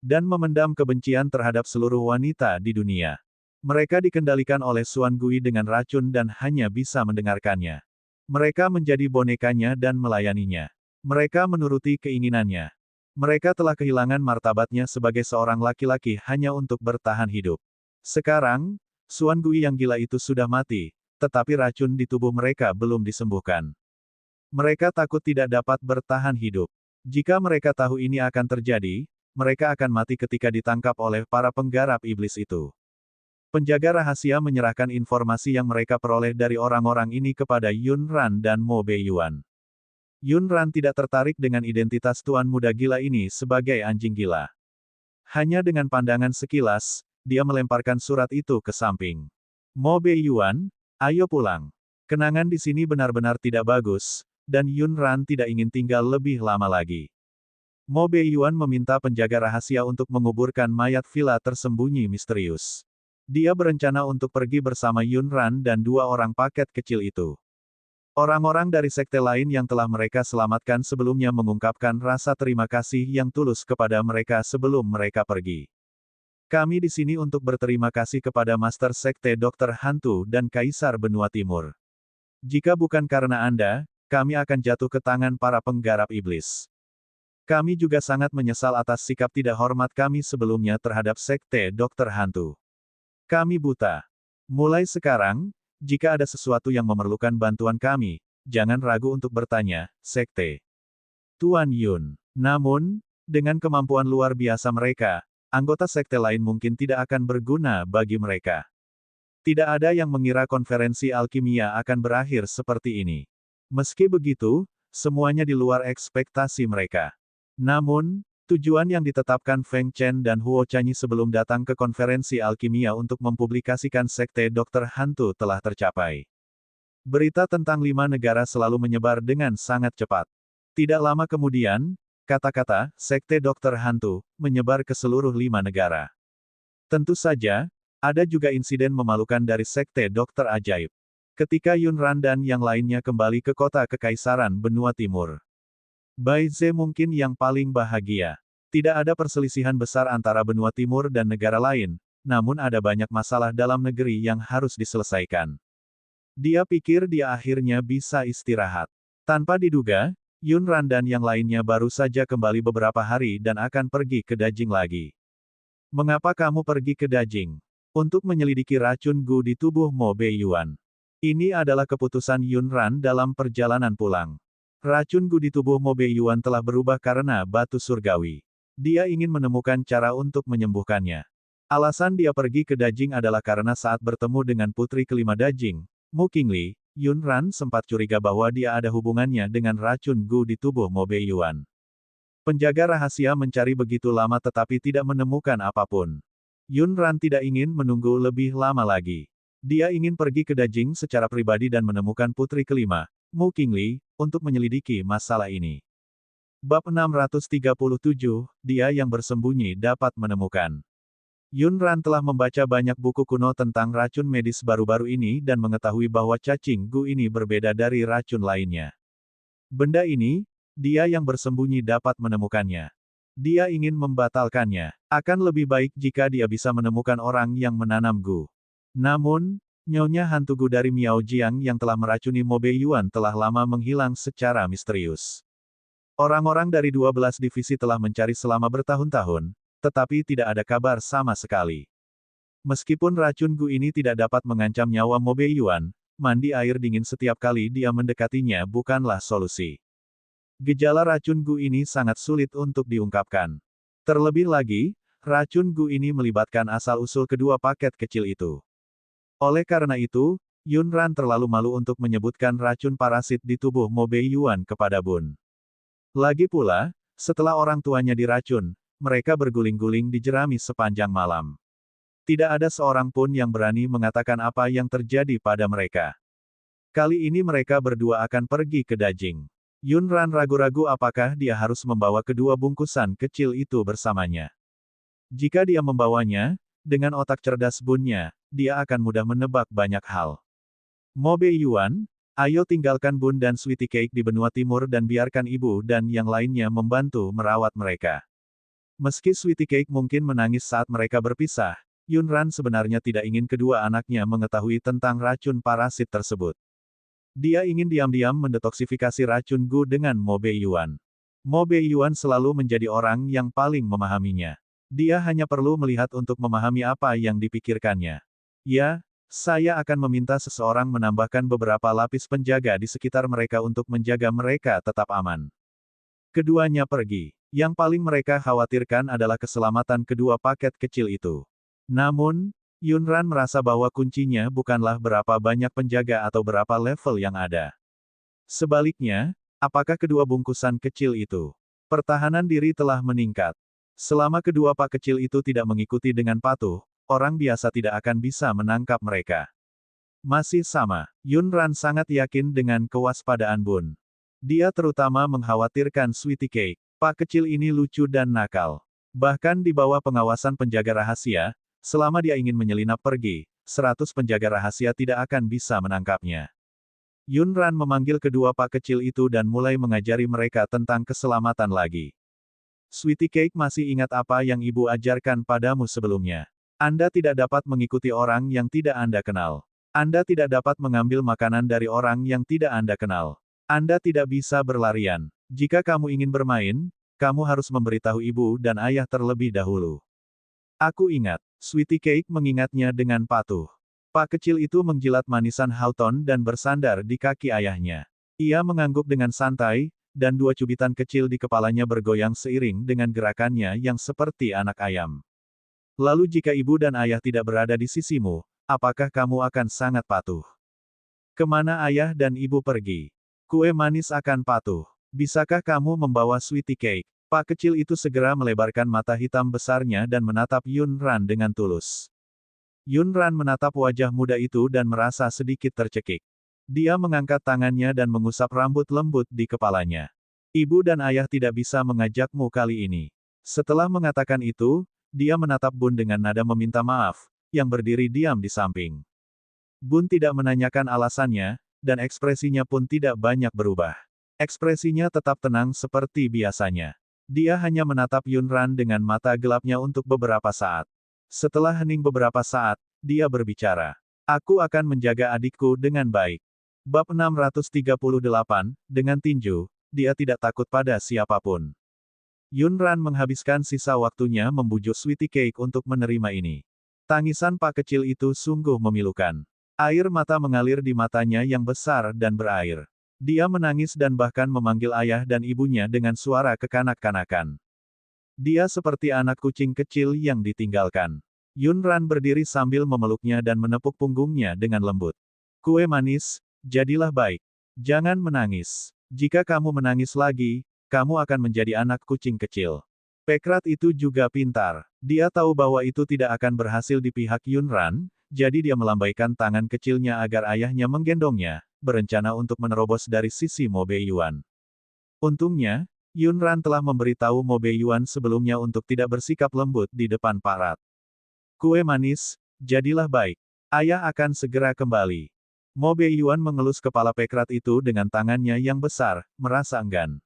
Dan memendam kebencian terhadap seluruh wanita di dunia. Mereka dikendalikan oleh Xuan Gui dengan racun dan hanya bisa mendengarkannya. Mereka menjadi bonekanya dan melayaninya. Mereka menuruti keinginannya. Mereka telah kehilangan martabatnya sebagai seorang laki-laki hanya untuk bertahan hidup. Sekarang, Xuan Gui yang gila itu sudah mati, tetapi racun di tubuh mereka belum disembuhkan. Mereka takut tidak dapat bertahan hidup. Jika mereka tahu ini akan terjadi, mereka akan mati ketika ditangkap oleh para penggarap iblis itu. Penjaga rahasia menyerahkan informasi yang mereka peroleh dari orang-orang ini kepada Yun Ran dan Mo Beiyuan. Yun Ran tidak tertarik dengan identitas tuan muda gila ini sebagai anjing gila. Hanya dengan pandangan sekilas, dia melemparkan surat itu ke samping. Mo Beiyuan, ayo pulang. Kenangan di sini benar-benar tidak bagus, dan Yun Ran tidak ingin tinggal lebih lama lagi. Mo Beiyuan meminta penjaga rahasia untuk menguburkan mayat villa tersembunyi misterius. Dia berencana untuk pergi bersama Yun Ran dan 2 orang paket kecil itu. Orang-orang dari sekte lain yang telah mereka selamatkan sebelumnya mengungkapkan rasa terima kasih yang tulus kepada mereka sebelum mereka pergi. Kami di sini untuk berterima kasih kepada Master Sekte Dokter Hantu dan Kaisar Benua Timur. Jika bukan karena Anda, kami akan jatuh ke tangan para penggarap iblis. Kami juga sangat menyesal atas sikap tidak hormat kami sebelumnya terhadap Sekte Dokter Hantu. Kami buta. Mulai sekarang, jika ada sesuatu yang memerlukan bantuan kami, jangan ragu untuk bertanya, Sekte Tuan Yun. Namun, dengan kemampuan luar biasa mereka, anggota sekte lain mungkin tidak akan berguna bagi mereka. Tidak ada yang mengira konferensi alkimia akan berakhir seperti ini. Meski begitu, semuanya di luar ekspektasi mereka. Namun, tujuan yang ditetapkan Feng Chen dan Huo Chanyi sebelum datang ke konferensi alkimia untuk mempublikasikan sekte dokter hantu telah tercapai. Berita tentang 5 negara selalu menyebar dengan sangat cepat. Tidak lama kemudian, kata-kata sekte dokter hantu menyebar ke seluruh 5 negara. Tentu saja, ada juga insiden memalukan dari sekte dokter ajaib. Ketika Yun Ran dan yang lainnya kembali ke kota Kekaisaran Benua Timur, Bai Ze mungkin yang paling bahagia. Tidak ada perselisihan besar antara Benua Timur dan negara lain, namun ada banyak masalah dalam negeri yang harus diselesaikan. Dia pikir dia akhirnya bisa istirahat. Tanpa diduga, Yun Ran dan yang lainnya baru saja kembali beberapa hari dan akan pergi ke Dajing lagi. Mengapa kamu pergi ke Dajing? Untuk menyelidiki racun Gu di tubuh Mo Beiyuan. Ini adalah keputusan Yun Ran dalam perjalanan pulang. Racun Gu di tubuh Mo Beiyuan telah berubah karena batu surgawi. Dia ingin menemukan cara untuk menyembuhkannya. Alasan dia pergi ke Dajing adalah karena saat bertemu dengan putri kelima Dajing, Mu Qingli, Yun Ran sempat curiga bahwa dia ada hubungannya dengan racun Gu di tubuh Mo Beiyuan. Penjaga rahasia mencari begitu lama tetapi tidak menemukan apapun. Yun Ran tidak ingin menunggu lebih lama lagi. Dia ingin pergi ke Dajing secara pribadi dan menemukan putri kelima, Mu Qingli, untuk menyelidiki masalah ini. Bab 637, dia yang bersembunyi dapat menemukan. Yun Ran telah membaca banyak buku kuno tentang racun medis baru-baru ini dan mengetahui bahwa cacing Gu ini berbeda dari racun lainnya. Benda ini, dia yang bersembunyi dapat menemukannya. Dia ingin membatalkannya. Akan lebih baik jika dia bisa menemukan orang yang menanam Gu. Namun, nyonya hantu Gu dari Miao Jiang yang telah meracuni Mo Beiyuan telah lama menghilang secara misterius. Orang-orang dari 12 divisi telah mencari selama bertahun-tahun, tetapi tidak ada kabar sama sekali. Meskipun racun Gu ini tidak dapat mengancam nyawa Mo Beiyuan, mandi air dingin setiap kali dia mendekatinya bukanlah solusi. Gejala racun Gu ini sangat sulit untuk diungkapkan. Terlebih lagi, racun Gu ini melibatkan asal-usul kedua paket kecil itu. Oleh karena itu, Yun Ran terlalu malu untuk menyebutkan racun parasit di tubuh Mo Beiyuan kepada Bun. Lagi pula, setelah orang tuanya diracun, mereka berguling-guling di jerami sepanjang malam. Tidak ada seorang pun yang berani mengatakan apa yang terjadi pada mereka. Kali ini mereka berdua akan pergi ke Dajing. Yun Ran ragu-ragu apakah dia harus membawa kedua bungkusan kecil itu bersamanya. Jika dia membawanya, dengan otak cerdas Bunnya, dia akan mudah menebak banyak hal. Mo Beiyuan, ayo tinggalkan Bun dan Sweetie Cake di benua timur dan biarkan ibu dan yang lainnya membantu merawat mereka. Meski Sweetie Cake mungkin menangis saat mereka berpisah, Yun Ran sebenarnya tidak ingin kedua anaknya mengetahui tentang racun parasit tersebut. Dia ingin diam-diam mendetoksifikasi racun Gu dengan Mo Beiyuan. Mo Beiyuan selalu menjadi orang yang paling memahaminya. Dia hanya perlu melihat untuk memahami apa yang dipikirkannya. Ya, saya akan meminta seseorang menambahkan beberapa lapis penjaga di sekitar mereka untuk menjaga mereka tetap aman. Keduanya pergi. Yang paling mereka khawatirkan adalah keselamatan kedua paket kecil itu. Namun, Yun Ran merasa bahwa kuncinya bukanlah berapa banyak penjaga atau berapa level yang ada. Sebaliknya, apakah kedua bungkusan kecil itu? Pertahanan diri telah meningkat. Selama kedua pak kecil itu tidak mengikuti dengan patuh, orang biasa tidak akan bisa menangkap mereka. Masih sama, Yun Ran sangat yakin dengan kewaspadaan Bun. Dia terutama mengkhawatirkan Sweetie Cake. Pak kecil ini lucu dan nakal. Bahkan di bawah pengawasan penjaga rahasia, selama dia ingin menyelinap pergi, 100 penjaga rahasia tidak akan bisa menangkapnya. Yun Ran memanggil kedua pak kecil itu dan mulai mengajari mereka tentang keselamatan lagi. Sweetie Cake masih ingat apa yang ibu ajarkan padamu sebelumnya. Anda tidak dapat mengikuti orang yang tidak Anda kenal. Anda tidak dapat mengambil makanan dari orang yang tidak Anda kenal. Anda tidak bisa berlarian. Jika kamu ingin bermain, kamu harus memberitahu ibu dan ayah terlebih dahulu. Aku ingat. Sweetie Cake mengingatnya dengan patuh. Pak kecil itu menjilat manisan Houghton dan bersandar di kaki ayahnya. Ia mengangguk dengan santai, dan dua cubitan kecil di kepalanya bergoyang seiring dengan gerakannya yang seperti anak ayam. Lalu jika ibu dan ayah tidak berada di sisimu, apakah kamu akan sangat patuh? Kemana ayah dan ibu pergi? Kue manis akan patuh. Bisakah kamu membawa sweetie cake? Pak kecil itu segera melebarkan mata hitam besarnya dan menatap Yun Ran dengan tulus. Yun Ran menatap wajah muda itu dan merasa sedikit tercekik. Dia mengangkat tangannya dan mengusap rambut lembut di kepalanya. Ibu dan ayah tidak bisa mengajakmu kali ini. Setelah mengatakan itu, dia menatap Bun dengan nada meminta maaf, yang berdiri diam di samping. Bun tidak menanyakan alasannya, dan ekspresinya pun tidak banyak berubah. Ekspresinya tetap tenang seperti biasanya. Dia hanya menatap Yun Ran dengan mata gelapnya untuk beberapa saat. Setelah hening beberapa saat, dia berbicara. Aku akan menjaga adikku dengan baik. Bab 638, dengan tinju, dia tidak takut pada siapapun. Yun Ran menghabiskan sisa waktunya membujuk sweetie cake untuk menerima ini. Tangisan Pak kecil itu sungguh memilukan. Air mata mengalir di matanya yang besar dan berair. Dia menangis dan bahkan memanggil ayah dan ibunya dengan suara kekanak-kanakan. Dia seperti anak kucing kecil yang ditinggalkan. Yun Ran berdiri sambil memeluknya dan menepuk punggungnya dengan lembut. Kue manis, jadilah baik. Jangan menangis. Jika kamu menangis lagi, kamu akan menjadi anak kucing kecil. Pekrat itu juga pintar. Dia tahu bahwa itu tidak akan berhasil di pihak Yun Ran, jadi dia melambaikan tangan kecilnya agar ayahnya menggendongnya, berencana untuk menerobos dari sisi Mo Beiyuan. Untungnya, Yun Ran telah memberitahu Mo Beiyuan sebelumnya untuk tidak bersikap lembut di depan Pak Rat. Kue manis, jadilah baik. Ayah akan segera kembali. Mo Beiyuan mengelus kepala Pekrat itu dengan tangannya yang besar, merasa enggan.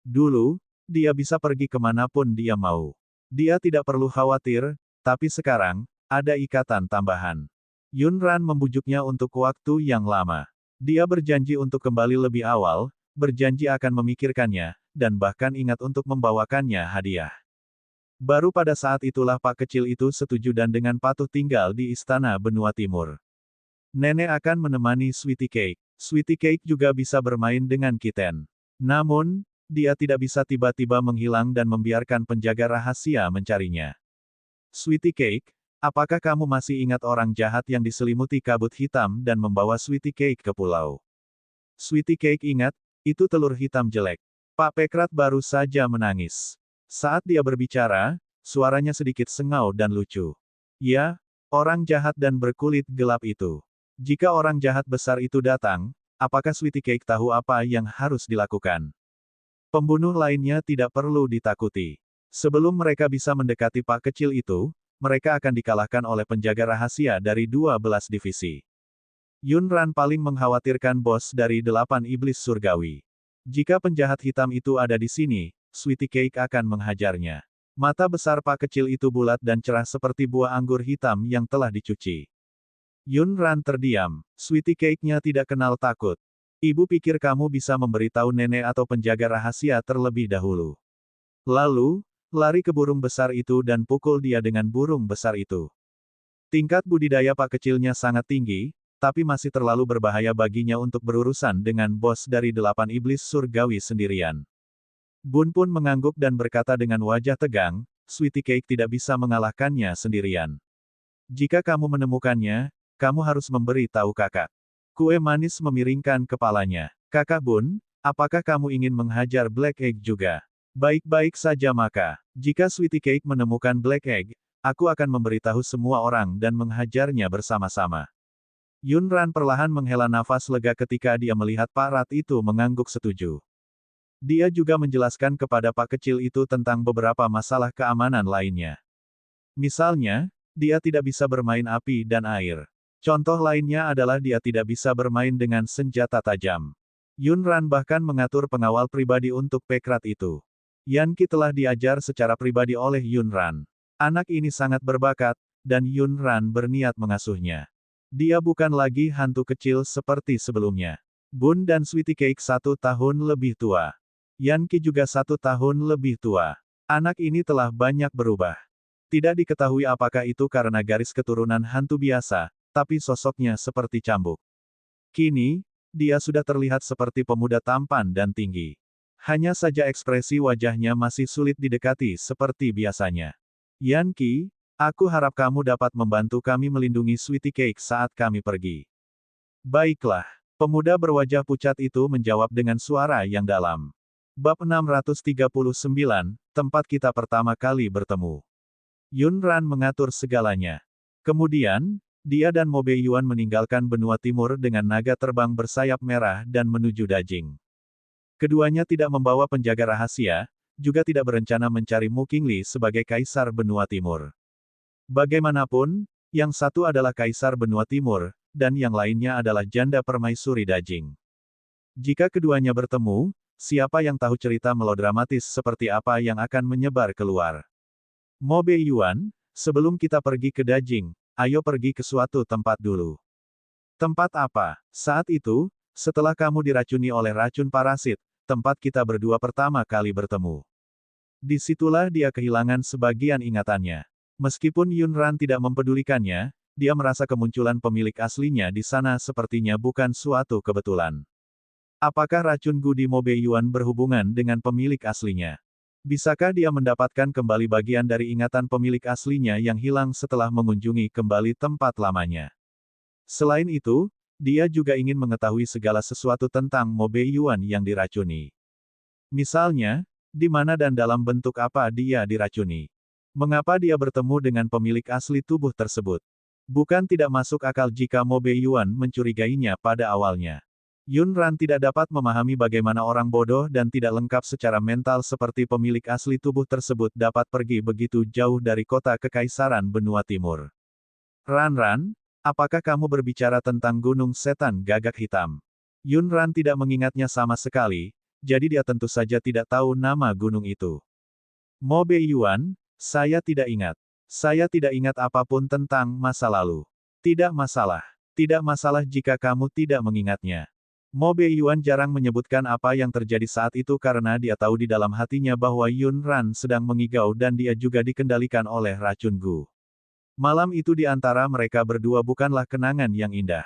Dulu, dia bisa pergi kemanapun dia mau. Dia tidak perlu khawatir, tapi sekarang, ada ikatan tambahan. Yun Ran membujuknya untuk waktu yang lama. Dia berjanji untuk kembali lebih awal, berjanji akan memikirkannya, dan bahkan ingat untuk membawakannya hadiah. Baru pada saat itulah Pak kecil itu setuju dan dengan patuh tinggal di Istana Benua Timur. Nenek akan menemani Sweetie Cake. Sweetie Cake juga bisa bermain dengan Kitten. Namun, dia tidak bisa tiba-tiba menghilang dan membiarkan penjaga rahasia mencarinya. Sweetie Cake, apakah kamu masih ingat orang jahat yang diselimuti kabut hitam dan membawa Sweetie Cake ke pulau? Sweetie Cake ingat, itu telur hitam jelek. Pak Pekrat baru saja menangis. Saat dia berbicara, suaranya sedikit sengau dan lucu. Ya, orang jahat dan berkulit gelap itu. Jika orang jahat besar itu datang, apakah Sweetie Cake tahu apa yang harus dilakukan? Pembunuh lainnya tidak perlu ditakuti. Sebelum mereka bisa mendekati Pak kecil itu, mereka akan dikalahkan oleh penjaga rahasia dari 12 divisi. Yun Ran paling mengkhawatirkan bos dari 8 iblis surgawi. Jika penjahat hitam itu ada di sini, Sweetie Cake akan menghajarnya. Mata besar Pak kecil itu bulat dan cerah seperti buah anggur hitam yang telah dicuci. Yun Ran terdiam. Sweetie Cake-nya tidak kenal takut. Ibu pikir kamu bisa memberitahu nenek atau penjaga rahasia terlebih dahulu. Lalu, lari ke burung besar itu dan pukul dia dengan burung besar itu. Tingkat budidaya Pak kecilnya sangat tinggi, tapi masih terlalu berbahaya baginya untuk berurusan dengan bos dari 8 iblis surgawi sendirian. Bun pun mengangguk dan berkata dengan wajah tegang, Sweetie Cake tidak bisa mengalahkannya sendirian. Jika kamu menemukannya, kamu harus memberi tahu kakak. Kue manis memiringkan kepalanya. Kakak Bun, apakah kamu ingin menghajar Black Egg juga? Baik-baik saja maka. Jika Sweetie Cake menemukan Black Egg, aku akan memberitahu semua orang dan menghajarnya bersama-sama. Yun Ran perlahan menghela nafas lega ketika dia melihat Pak Rat itu mengangguk setuju. Dia juga menjelaskan kepada Pak kecil itu tentang beberapa masalah keamanan lainnya. Misalnya, dia tidak bisa bermain api dan air. Contoh lainnya adalah dia tidak bisa bermain dengan senjata tajam. Yun Ran bahkan mengatur pengawal pribadi untuk Pekrat itu. Yan Qi telah diajar secara pribadi oleh Yun Ran. Anak ini sangat berbakat, dan Yun Ran berniat mengasuhnya. Dia bukan lagi hantu kecil seperti sebelumnya. Bun dan Sweetie Cake 1 tahun lebih tua. Yan Qi juga 1 tahun lebih tua. Anak ini telah banyak berubah. Tidak diketahui apakah itu karena garis keturunan hantu biasa, tapi sosoknya seperti cambuk. Kini, dia sudah terlihat seperti pemuda tampan dan tinggi. Hanya saja ekspresi wajahnya masih sulit didekati seperti biasanya. Yan Qi, Aku harap kamu dapat membantu kami melindungi Sweetie Cake saat kami pergi. Baiklah. Pemuda berwajah pucat itu menjawab dengan suara yang dalam. Bab 639, tempat kita pertama kali bertemu. Yun Ran mengatur segalanya. Kemudian, dia dan Mo Beiyuan meninggalkan benua timur dengan naga terbang bersayap merah dan menuju Dajing. Keduanya tidak membawa penjaga rahasia, juga tidak berencana mencari Mu Qingli sebagai kaisar benua timur. Bagaimanapun, yang satu adalah kaisar benua timur, dan yang lainnya adalah janda permaisuri Dajing. Jika keduanya bertemu, siapa yang tahu cerita melodramatis seperti apa yang akan menyebar keluar. Mo Beiyuan, sebelum kita pergi ke Dajing, ayo pergi ke suatu tempat dulu. Tempat apa? Saat itu, setelah kamu diracuni oleh racun parasit, tempat kita berdua pertama kali bertemu. Disitulah dia kehilangan sebagian ingatannya. Meskipun Yun Ran tidak mempedulikannya, dia merasa kemunculan pemilik aslinya di sana sepertinya bukan suatu kebetulan. Apakah racun Gu di Mo Beiyuan berhubungan dengan pemilik aslinya? Bisakah dia mendapatkan kembali bagian dari ingatan pemilik aslinya yang hilang setelah mengunjungi kembali tempat lamanya? Selain itu, dia juga ingin mengetahui segala sesuatu tentang Mo Beiyuan yang diracuni. Misalnya, di mana dan dalam bentuk apa dia diracuni? Mengapa dia bertemu dengan pemilik asli tubuh tersebut? Bukan tidak masuk akal jika Mo Beiyuan mencurigainya pada awalnya. Yun Ran tidak dapat memahami bagaimana orang bodoh dan tidak lengkap secara mental seperti pemilik asli tubuh tersebut dapat pergi begitu jauh dari kota kekaisaran benua timur. Ran, apakah kamu berbicara tentang gunung setan gagak hitam? Yun Ran tidak mengingatnya sama sekali, jadi dia tentu saja tidak tahu nama gunung itu. Mo Beiyuan, saya tidak ingat. Saya tidak ingat apapun tentang masa lalu. Tidak masalah. Tidak masalah jika kamu tidak mengingatnya. Mo Beiyuan jarang menyebutkan apa yang terjadi saat itu karena dia tahu di dalam hatinya bahwa Yun Ran sedang mengigau dan dia juga dikendalikan oleh racun Gu. Malam itu di antara mereka berdua bukanlah kenangan yang indah.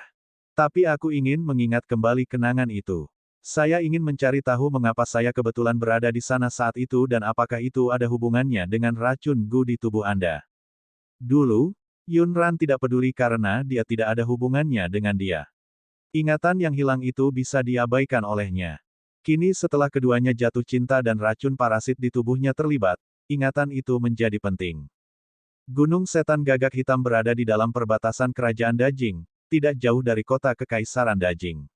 Tapi aku ingin mengingat kembali kenangan itu. Saya ingin mencari tahu mengapa saya kebetulan berada di sana saat itu dan apakah itu ada hubungannya dengan racun Gu di tubuh Anda. Dulu, Yun Ran tidak peduli karena dia tidak ada hubungannya dengan dia. Ingatan yang hilang itu bisa diabaikan olehnya. Kini setelah keduanya jatuh cinta dan racun parasit di tubuhnya terlibat, ingatan itu menjadi penting. Gunung Setan Gagak Hitam berada di dalam perbatasan kerajaan Dajing, tidak jauh dari kota kekaisaran Dajing.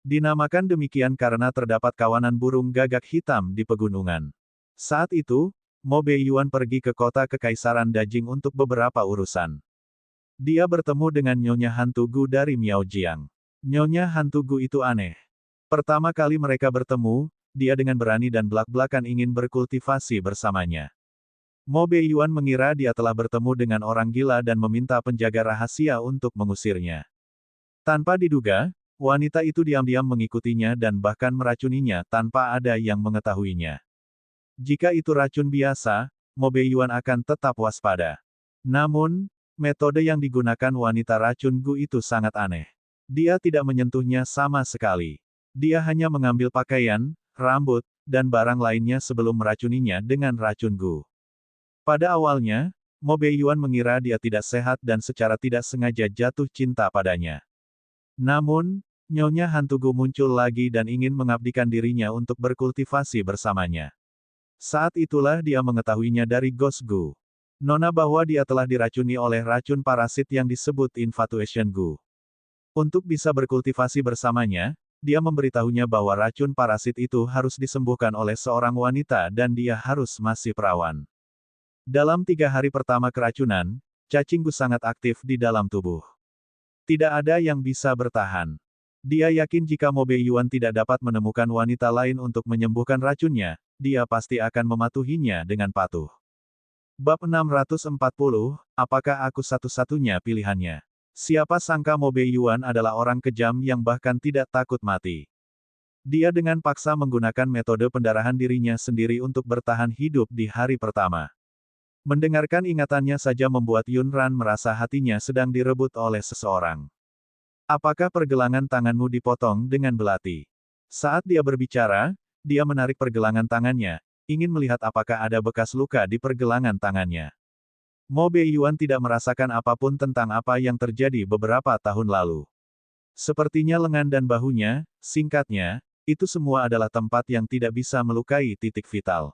Dinamakan demikian karena terdapat kawanan burung gagak hitam di pegunungan. Saat itu, Mo Beiyuan pergi ke kota kekaisaran Dajing untuk beberapa urusan. Dia bertemu dengan Nyonya Hantu Gu dari Miaojiang. Nyonya Hantu Gu itu aneh. Pertama kali mereka bertemu, dia dengan berani dan belak-belakan ingin berkultivasi bersamanya. Mo Beiyuan mengira dia telah bertemu dengan orang gila dan meminta penjaga rahasia untuk mengusirnya. Tanpa diduga, wanita itu diam-diam mengikutinya dan bahkan meracuninya tanpa ada yang mengetahuinya. Jika itu racun biasa, Mo Beiyuan akan tetap waspada. Namun, metode yang digunakan wanita racun Gu itu sangat aneh. Dia tidak menyentuhnya sama sekali. Dia hanya mengambil pakaian, rambut, dan barang lainnya sebelum meracuninya dengan racun Gu. Pada awalnya, Mo Beiyuan mengira dia tidak sehat dan secara tidak sengaja jatuh cinta padanya. Namun, Nyonya Hantu Gu muncul lagi dan ingin mengabdikan dirinya untuk berkultivasi bersamanya. Saat itulah dia mengetahuinya dari Ghost Gu. Nona bahwa dia telah diracuni oleh racun parasit yang disebut Infatuation Gu. Untuk bisa berkultivasi bersamanya, dia memberitahunya bahwa racun parasit itu harus disembuhkan oleh seorang wanita dan dia harus masih perawan. Dalam 3 hari pertama keracunan, cacing Gu sangat aktif di dalam tubuh. Tidak ada yang bisa bertahan. Dia yakin jika Mo Beiyuan tidak dapat menemukan wanita lain untuk menyembuhkan racunnya, dia pasti akan mematuhinya dengan patuh. Bab 640, apakah aku satu-satunya pilihannya? Siapa sangka Mo Beiyuan adalah orang kejam yang bahkan tidak takut mati. Dia dengan paksa menggunakan metode pendarahan dirinya sendiri untuk bertahan hidup di hari pertama. Mendengarkan ingatannya saja membuat Yun Ran merasa hatinya sedang direbut oleh seseorang. Apakah pergelangan tanganmu dipotong dengan belati? Saat dia berbicara, dia menarik pergelangan tangannya, ingin melihat apakah ada bekas luka di pergelangan tangannya. Mo Beiyuan tidak merasakan apapun tentang apa yang terjadi beberapa tahun lalu. Sepertinya lengan dan bahunya, singkatnya, itu semua adalah tempat yang tidak bisa melukai titik vital.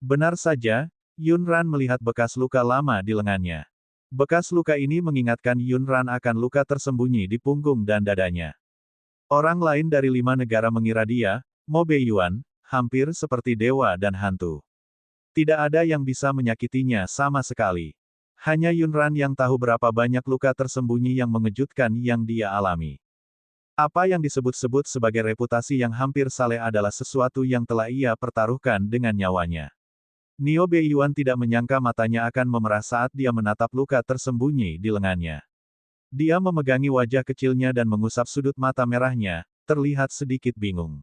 Benar saja, Yunran melihat bekas luka lama di lengannya. Bekas luka ini mengingatkan Yunran akan luka tersembunyi di punggung dan dadanya. Orang lain dari 5 negara mengira dia, Mo Beiyuan, hampir seperti dewa dan hantu. Tidak ada yang bisa menyakitinya sama sekali. Hanya Yunran yang tahu berapa banyak luka tersembunyi yang mengejutkan yang dia alami. Apa yang disebut-sebut sebagai reputasi yang hampir saleh adalah sesuatu yang telah ia pertaruhkan dengan nyawanya. Nio Beiyuan tidak menyangka matanya akan memerah saat dia menatap luka tersembunyi di lengannya. Dia memegangi wajah kecilnya dan mengusap sudut mata merahnya, terlihat sedikit bingung.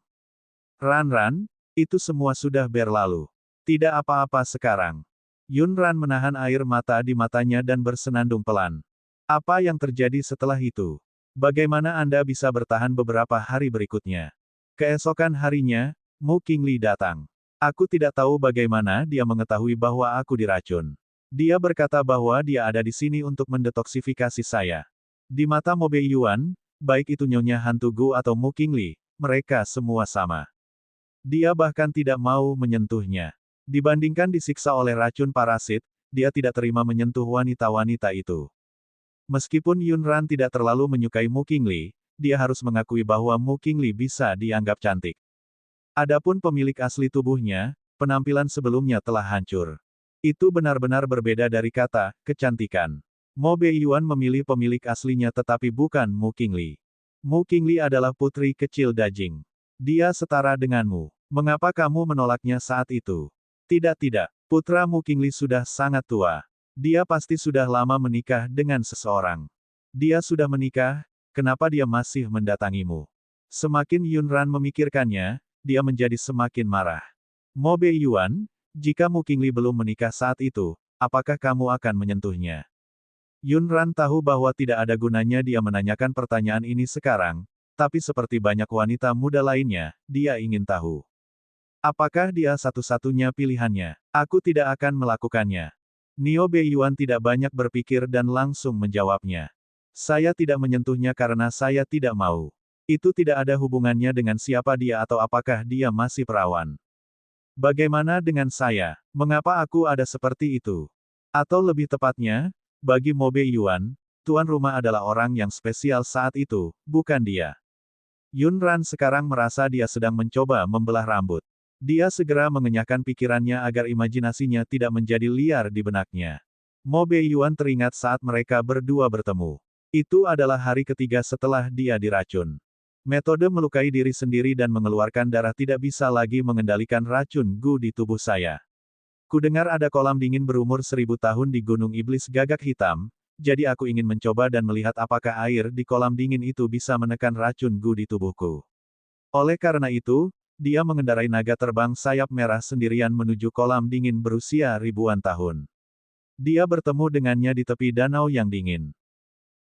Ran, itu semua sudah berlalu. Tidak apa-apa sekarang. Yunran menahan air mata di matanya dan bersenandung pelan. Apa yang terjadi setelah itu? Bagaimana Anda bisa bertahan beberapa hari berikutnya? Keesokan harinya, Mu Qingli datang. Aku tidak tahu bagaimana dia mengetahui bahwa aku diracun. Dia berkata bahwa dia ada di sini untuk mendetoksifikasi saya. Di mata Mo Beiyuan, baik itu Nyonya Hantu Gu atau Mu Qingli, mereka semua sama. Dia bahkan tidak mau menyentuhnya. Dibandingkan disiksa oleh racun parasit, dia tidak terima menyentuh wanita-wanita itu. Meskipun Yunran tidak terlalu menyukai Mu Qingli, dia harus mengakui bahwa Mu Qingli bisa dianggap cantik. Adapun pemilik asli tubuhnya, penampilan sebelumnya telah hancur. Itu benar-benar berbeda dari kata, kecantikan. Mo Beiyuan memilih pemilik aslinya tetapi bukan Mu Qingli. Mu Qingli adalah putri kecil Dajing. Dia setara denganmu. Mengapa kamu menolaknya saat itu? Tidak, putra Mu Qingli sudah sangat tua. Dia pasti sudah lama menikah dengan seseorang. Dia sudah menikah, kenapa dia masih mendatangimu? Semakin Yunran memikirkannya, dia menjadi semakin marah. Mo Beiyuan, jika Mu Qingli belum menikah saat itu, apakah kamu akan menyentuhnya? Yunran tahu bahwa tidak ada gunanya dia menanyakan pertanyaan ini sekarang, tapi seperti banyak wanita muda lainnya, dia ingin tahu. Apakah dia satu-satunya pilihannya? Aku tidak akan melakukannya. Nio Beiyuan tidak banyak berpikir dan langsung menjawabnya. Saya tidak menyentuhnya karena saya tidak mau. Itu tidak ada hubungannya dengan siapa dia atau apakah dia masih perawan. Bagaimana dengan saya? Mengapa aku ada seperti itu? Atau lebih tepatnya, bagi Mo Beiyuan, tuan rumah adalah orang yang spesial saat itu, bukan dia. Yunran sekarang merasa dia sedang mencoba membelah rambut. Dia segera mengenyahkan pikirannya agar imajinasinya tidak menjadi liar di benaknya. Mo Beiyuan teringat saat mereka berdua bertemu. Itu adalah hari ketiga setelah dia diracun. Metode melukai diri sendiri dan mengeluarkan darah tidak bisa lagi mengendalikan racun Gu di tubuh saya. Kudengar ada kolam dingin berumur 1000 tahun di Gunung Iblis Gagak Hitam, jadi aku ingin mencoba dan melihat apakah air di kolam dingin itu bisa menekan racun Gu di tubuhku. Oleh karena itu, dia mengendarai naga terbang sayap merah sendirian menuju kolam dingin berusia ribuan tahun. Dia bertemu dengannya di tepi danau yang dingin.